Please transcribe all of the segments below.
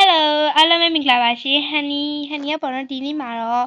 Hello အားလုံးပဲမင်္ဂလာပါရှင် Honey ကပေါ့နော်ဒီနေ့မှာတော့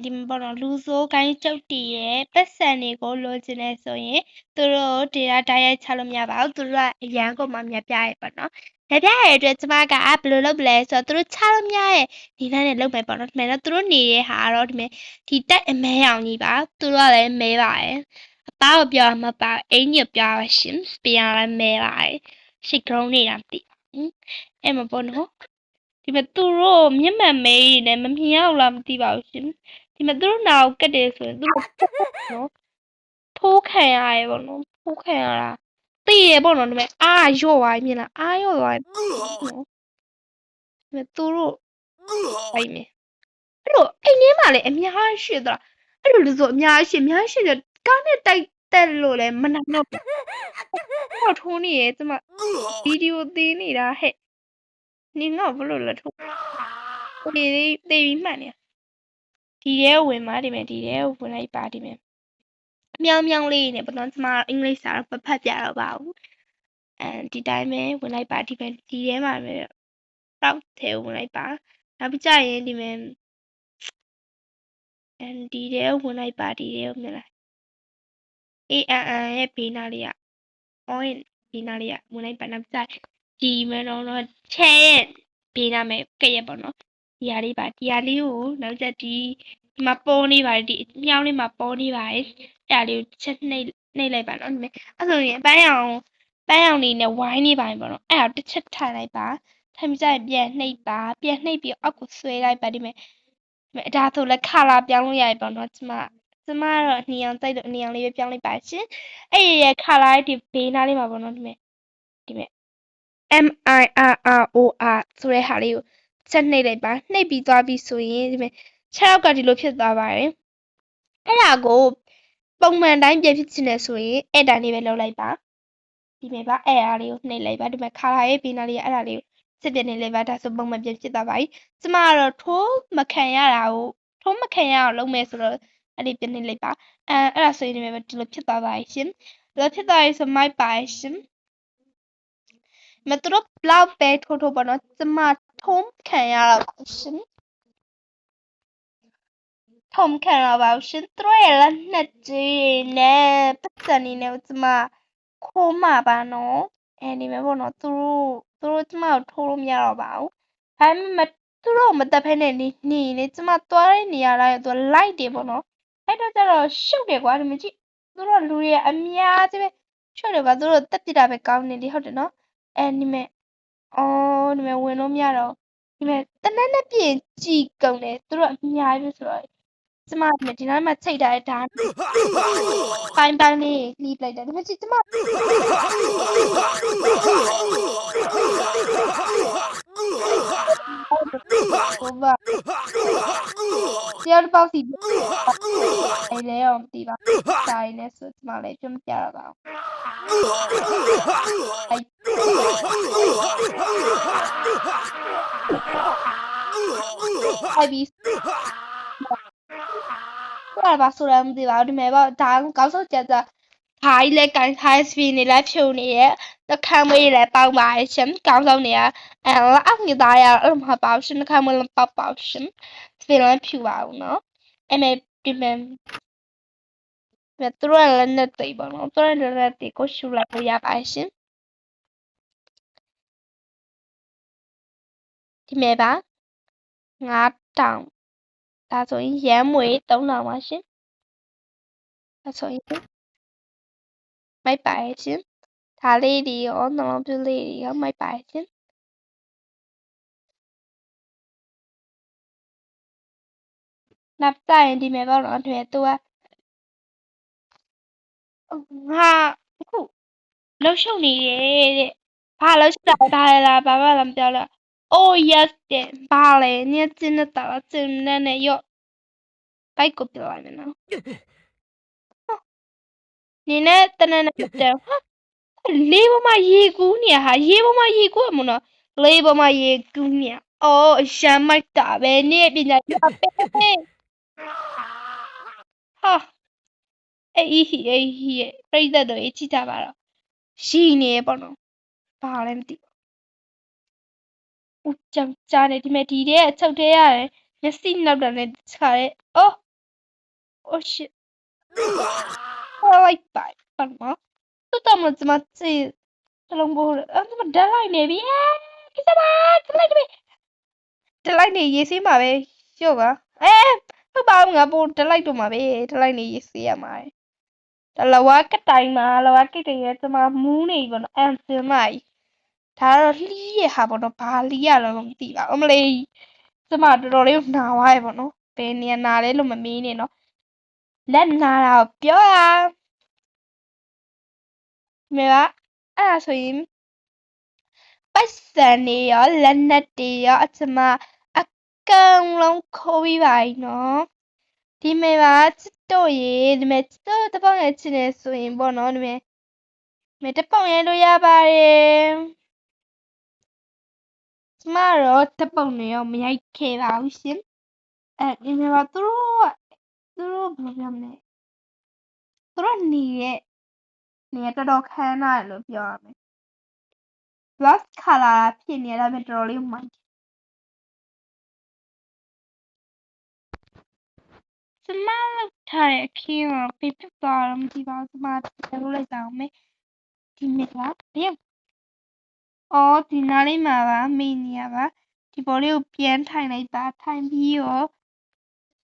ဒီမှာပေါ့နော်လူဆိုးကိုင်းကျုပ်တည်ရဲ့ပတ်စံတွေကိုလိုချင်နေဆိုရင်သူတို့ဒေတာတိုက်ရိုက်ချလို့မရပါဘူးသူတို့ကအရန်ကုန်မှမြတ်ပြရဲ့ပေါ့နော်မြတ်ပြရဲ့အတွက်ကျမကဘယ်လိုလုပ်ပလဲဆိုတော့သူတို့ချလို့မရရဲ့ဒီနေ့နဲ့လုပ်မယ်ပေါ့နော်ဒီမဲ့တော့သူတို့နေတဲ့ဟာတော့ဒီမဲ့ဒီတက်အမဲအောင်ကြီးပါသူတို့ကလည်းမဲပါရဲ့အသားကိုပြောမှာပါအင်းကြီးပြောပါရှင်ပြန်လည်းမဲပါရဲ့ရှိကုန်းနေတာမသိဘူးအဲ့မှာပေါ့နော်ဒီမဲ့သူတို့မျက်မှန်မဲကြီးနဲ့မမြင်အောင်လားမသိပါဘူးရှင်ဒီမဲ့သူတို့နာကိုကတ်တယ်ဆိုရင်သူတို့နော်ထိုးခံရရဲ့ပေါ့နော်ထိုးခံရတာသိရပေါ့နော်ဒီမဲ့အာရော့သွားမြင်လားအာရော့သွားနော်ဒီမဲ့သူတို့အိမ်မြင်အဲ့လိုအိမ်ထဲမှာလည်းအများရှိသလားအဲ့လိုလို့ဆိုအများရှိတယ်ကားနဲ့တိုက်တက်လို့လည်းမနိုင်တော့တော့ထိုးနေရဲ့ကျမဗီဒီယိုသေးနေတာဟဲ့နင်ကဘလို့လဲထိုးသေပြီးမှန်နေဒီထဲဝင်ပါဒီမဲ့ဒီထဲဝင်လိုက်ပါဒီမဲ့မြောင်းမြောင်းလေးနဲ့ပေါ့နော်ကျမအင်္ဂလိပ်စာတော့မဖတ်ပြတော့ပါဘူးဒီတိုင်းပဲဝင်လိုက်ပါဒီမဲ့ဒီထဲမှာပဲတောက်ထဲဝင်လိုက်ပါနောက်ပြီးကြရင်ဒီမဲ့ဒီထဲဝင်လိုက်ပါဒီထဲမြင်လားရဲ့ဘေးနားလေးက on ဘေးနားလေးကဝင်လိုက်ပါနောက်ပြီးကြဒီမဲ့တော့ချဲရဲ့ဘေးနားမဲ့ကဲ့ရဲ့ပေါ့နော်ဒီဟာလေးပါဒီဟာလေးကိုနောက်ကြဒီမှာပေါ်နေပါတယ်ဒီမြောင်းလေးမှာပေါ်နေပါတယ်အဲ့ဒါလေးကိုချက်နှိပ်လိုက်ပါနော်အဲ့ဆိုရင်ပန်းအောင်လေးနဲ့ဝိုင်းနေပါရင်ပေါ့နော်အဲ့ဒါတစ်ချက်ထိုင်လိုက်ပါထိုင်ပြီးကြရင်ပြန်နှိပ်ပါပြန်နှိပ်ပြီးအောက်ကိုဆွဲလိုက်ပါဒီမဲ့ဒါဆိုလဲခါလာပြောင်းလို့ရတယ်ပေါ့နော်ကျမကတော့အနီအောင်တိုက်လို့အနီအောင်လေးပဲပြောင်းလိုက်ပါရှင်အဲ့ရခါလာဒီဘေးနားလေးမှာပေါ့နော်ဒီမဲ့MIRROR ဆိုတဲ့ဟာလေးကိုချက်နှိပ်လိုက်ပါနှိပ်ပြီးသွားပြီဆိုရင်ဒီမဲ့6ယောက်ကဒီလိုဖြစ်သွားပါတယ်အဲ့ဒါကိုပုံမှန်တိုင်းပြန်ဖြစ်ချင်တယ်ဆိုရင်အဲ့တိုင်းလေးပဲလုပ်လိုက်ပါဒီမဲ့ပါအဲ့အားလေးကိုနှိပ်လိုက်ပါဒီမဲ့ခါလာရဲ့ဘေးနားလေးကအဲ့ဒါလေးကိုစစ်ပြနေလိုက်ပါဒါဆိုပုံမှန်ပြန်ဖြစ်သွားပါပြီကျမကတော့ထိုးမခံရအောင်လုပ်မယ်ဆိုတော့အဲ့ဒီပြန်နှိပ်လိုက်ပါအဲ့ဒါဆိုရင်ဒီမဲ့ဒီလိုဖြစ်သွားပါရှင်ဒီလိုဖြစ်သွားပြီဆိုမိုက်ပါရှင်မသူတို့ဘလောက်ပဲထိုးပေါ့နော်ကျမထုံးခံရတော့ပါရှင်ထုံးခံရပါရှင်သူတို့ရဲ့လက်နှစ်ကြီးနဲ့ပတ်စံနေနဲ့ကျမခိုးမှာပါနော်ဒီမဲ့ပေါ့နော်သူတို့ကျမကိုထိုးလို့မရတော့ပါဘူးဒါပေမဲ့သူတို့မတက်ဖဲနဲ့နေလေကျမသွားတဲ့နေရာတိုင်းသူလိုက်တယ်ပေါ့နော်အဲ့တော့ကျတော့ရှုပ်တယ်ကွာဒီမကြည့်သူတို့လူတွေအများကြီးပဲရှုပ်တယ်ကွာသူတို့တက်ပြတာပဲကောင်းနေလေဟုတ်တယ်နော်ဒီမဲ့ဒီမဲ့ဝင်လို့မရတော့ဒီမဲ့တနက်နဲ့ပြင်ကြည်ကုန်တယ်သူတို့အများကြီးဆိုတော့ကျမဒီနားမှာချိတ်ထားတဲ့ဓာတ်ပိုင်းလေးလှီးလိုက်တယ်ဒီမဲ့ကြည့်ကျမဟိုဘာတရားပေါက်စီအဲ့လဲအောင်မသိပါစာရင်းနဲ့ဆိုကျမလည်းပြမပြတော့ပါဘူးအဲ့ပြီးဘာဆိုရမသိပါဘူးဒီမဲ့ပေါ့ဒါကောက်စောကြကြခါကြီးလဲကန်ခိုင်းစပီနေလဲဖြုံနေရဲ့တခမ်းမေးလဲပေါင်းပါရှင်ကောင်းဆုံးနေရလောက်နေသားရအဲ့လိုမဟုတ်ပါဘူးရှင်တခမ်းမေးလဲပေါက်ပါရှင်စပီလဲဖြူပါဘူးနော်အဲ့မဲ့ဒီမဲ့သူတို့လည်းနဲ့တိတ်ပါနော်သူတို့လည်းတိတ်ကိုရှူလိုက်လို့ရပါရှင်ဒီမဲ့ပါ9000ဒါဆိုရင်ရမ်းမွေ3000ပါရှင်ဒါဆိုရင်မိုက်ပါရှင်ဒါလေးဒီရောနှလုံးပြလေးဒီရောမိုက်ပါရှင်နောက်ကြရင်ဒီမဲ့ပေါ့နော်သူကငါအခုလှုပ်ရှုပ်နေရဲ့တဲ့ဘာလှုပ်ရှုပ်တာဒါလားဘာမှမပြောလို့ Oh yes တဲ့ဘာလဲ你真的打了真的呢哟ဘိုက်ကိုပြောရမယ်နော်နင်းနဲ့တနက်နဲ့တဲ့လေးပေါ်မှာရေကူးနေဟာရေပေါ်မှာရေကူးရမလို့လေးပေါ်မှာရေကူးနေအော်ရမ်းမိုက်တာပဲနေ့ပညာရေးပဲဟာအေးဟိပြိသက်တို့ကြည့်ကြပါတော့ရှိနေပေါ့နော်ဘာလဲမသိ ဦးကြောင်ကြားနေဒီမဲ့ဒီတဲ့အချုပ်သေးရတယ်မျက်စိနောက်တာနဲ့ခြားတယ်အော် oh shit ဟောလိုက်ပါဘာမတူတမစမစီတလုံးဘောအဲ့ဒါဓာတ်လိုက်နေပြီကိစ္စပါဓာတ်လိုက်နေပြီဓာတ်လိုက်နေရေးစေးမှာပဲရော့ပါဟုတ်ပါငါပို့ဓာတ်လိုက်တော့မှာပဲဓာတ်လိုက်နေရေးစေးရမှာတလဝကတိုင်မှာလဝကတိုင်ရဲ့ကျမမူးနေပြီပေါ့နော်အန်စင်မိုင်ဒါတော့လှီးရဟာပေါ့နော်ဘာလှီးရလဲမသိပါဘူးမလေးကျမတော်တော်လေးနာသွားရပေါ့နော်ဘယ်နေရာနာလဲလို့မမေးနဲ့နော်လက်နာတာကိုပြောတာမေကအဲ့ဒါဆိုရင်ပတ်စံနေရောလက်နက်တွေရောအကျမအကောင်လုံးခိုးပြီးပါပြီနော်ဒီမေပါချစ်တော့ရေဒီမေချစ်တော့တပေါင်းရချင်နေဆိုရင်ပေါ့နော်ဒီမေတပေါင်းရလို့ရပါတယ်ကျမတော့တပုံနေရောမရိုက်ခဲ့ပါဘူးရှင်ဒီမေပါသူတို့ဘယ်လိုပြောမလဲသူတို့နေတော်တော်ခမ်းနားတယ်လို့ပြောရမယ် Black color ဖြစ်နေတယ်ဒါပေမဲ့တော်တော်လေးမှန်ကျမလောက်ထားတဲ့အခင်းကိုပြပြသွားတော့မကြည့်ပါဘူးကျမပြန်လို့လိုက်အောင်မယ်ဒီမေကဘယ်အော်ဒီနားလေးမှာပါမေးနေရပါဒီဘောလေးကိုပြန်ထိုင်လိုက်ပါထိုင်ပြီးရော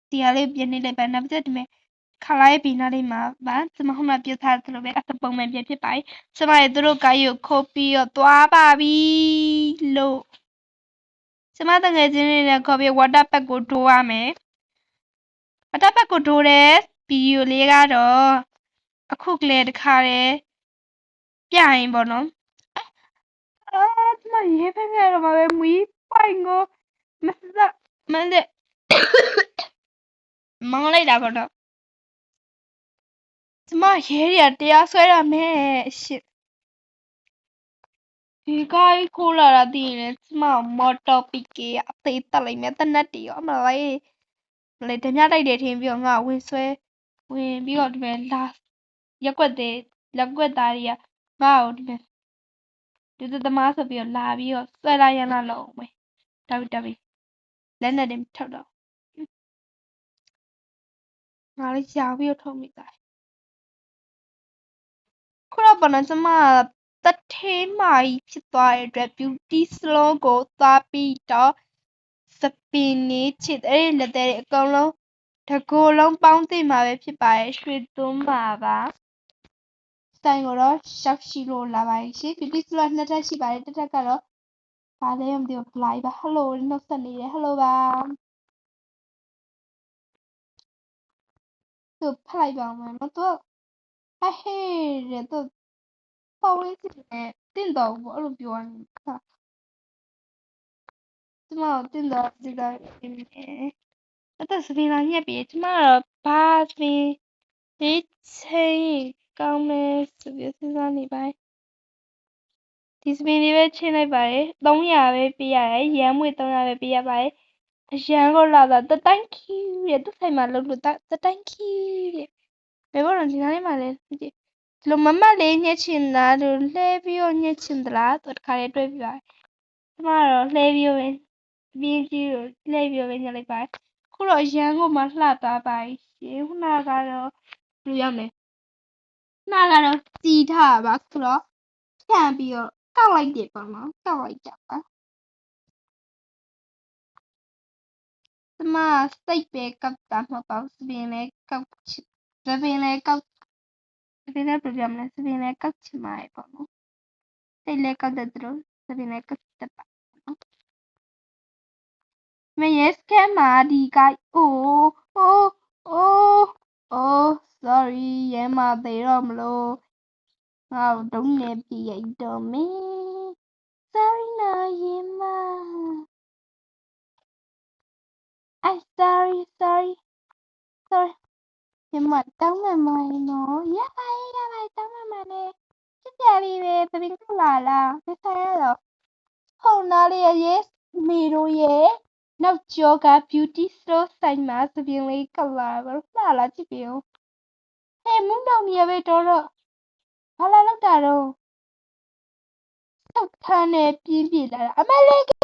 ဒီဟာလေးပြန်နေလိုက်ပါနောက်ပြီးဒီမေခလာရဲ့ဘေးနားလေးမှာပါကျမဟိုမှာပြထားသလိုပဲအပုံမှန်ပြန်ဖြစ်ပါကျမရဲ့သူတို့ကိုင်းကိုခိုးပြီးတော့သွားပါပြီလို့ကျမတငယ်ချင်းတွေနဲ့ခေါ်ပြီးဝါတာပက်ကိုထိုးရမယ်ဝါတာပက်ကိုထိုးတဲ့ဗီဒီယိုလေးကတော့အခုကလေးတခါတည်းပြရင်ပေါ့နော်ကျမရေးဖက်ပြတော့မှာပဲမွေးပိုင်ကိုမစမလက်မောင်းလိုက်တာပေါ့နော်ကျမရဲတွေကတရားစွဲရမယ်ရှစ်ဒီကိုင်းခိုးလာတာသိရင်ကျမမော်တော်ပီကေအသေးတက်လိုက်မယ်တနတ်တီရောမလိုက်လေဓမြတိုက်တယ်ထင်ပြီးတော့ငါဝင်ပြီးတော့ဒီမဲ့လာရက်ွက်တဲ့လက်ွက်သားတွေကငါ့ကိုဒီမဲ့ဒီသမားဆိုပြီးတော့လာပြီးတော့ဆွဲလာရမ်းလာလို့မယ်တော်ပြီလက်နဲ့တင်ထောက်တော့ငါလေးကြောင်ပြီးတော့ထုံးမိသားခုတော့ဘာလို့ကျမတထဲမာကြီးဖြစ်သွားတဲ့အတွက် beauty salon ကိုသွားပြီးတော့စပင်နေချစ်အဲ့ဒီလက်သေးအကုန်လုံးတကိုယ်လုံးပေါင်းသိမှာပဲဖြစ်ပါတယ်ရွှေသွန်းပါပါဆိုင်ကိုတော့ရှောက်ရှိလို့လာပါရှင် beauty salon နှစ်ထပ်ရှိပါတယ်တစ်ထပ်ကတော့ဘာလဲမသိဘူး live ပါ hello နှုတ်ဆက်နေတယ် hello ပါသူဖတ်လိုက်ပါမယ်နော်သူဟဲ့တဲ့သူပေါ်ဝေးစီနဲ့တင့်တော်ဘူးအဲ့လိုပြောနေတာကျမတို့တင့်တော်ဒီကအဲ့ဒါစပင်းလာညက်ပြီကျမတော့ဘာစပင်းဒီချိန်ကောင်းမယ်ဆိုပြီးစဉ်းစားနေပါဒီစပင်းလေးပဲချင်းလိုက်ပါတယ်300ပဲပေးရတယ်ရမ်းမွေ300ပဲပေးရပါတယ်အရန်ကိုလာတာတတိုင်းခီးတဲ့သူ့ဆိုင်မှာလုပ်လို့တတိုင်းခီးတဲ့ဘယ်ဘောတော့ဒီနားလေးမှာလဲဒီလိုမမလေးညက်ချင်လားလို့လှဲပြီးတော့ညက်ချင်သလားသူတခါလေးတွေ့ပြပါတယ်ကျမတော့လှဲပြီးတော့ပြင်းကြီးကိုလှဲပြီးတော့ညက်လိုက်ပါတယ်ခုတော့ရန်ကိုမှလှသွားပါရှင်ခုနကတော့ဘယ်လိုရမလဲနာကတော့စီထားပါခုတော့ဖြန့်ပြီးတော့ကောက်လိုက်တယ်ပေါ့နော်ကောက်လိုက်ကြပါကျမစိတ်ပဲကောက်တာမဟုတ်ပါဘူးစပင်လည်းကောက်စပင်လည်းကောက်စပင်လည်းပြပြမလဲစပင်လည်းကောက်ချင်ပါတယ်ပေါ့နော်စိတ်လည်းကောက်တဲ့သူတို့စပင်လည်းကောက်တတ်ပါနော်မရဲ့ scam မှာဒီကအိုး sorry ရဲမသေးတော့မလို့ငါ့ကိုဒုံးနေပြရိုက်တော့မင်း sorry နော်ရဲမsorry ရဲမတောင်းမှန်ပါရဲ့နော်ရပါတောင်းမှန်ပါနဲ့ဖြစ်ပြပြီပဲသပင်ကောက်လာလားမဆိုင်ရတော့ဟုတ်နားလေးရဲ့မေတို့ရဲ့နောက်ကျောက beauty store ဆိုင်မှာသပင်လေးကောက်လာပါလှလာကြည့်ပြဦးဟဲ့မုန်းတောင်နေရပဲတော့ဘာလာလောက်တာတော့ဆောက်ခန်းနဲ့ပြင်းပြလာတာအမလေး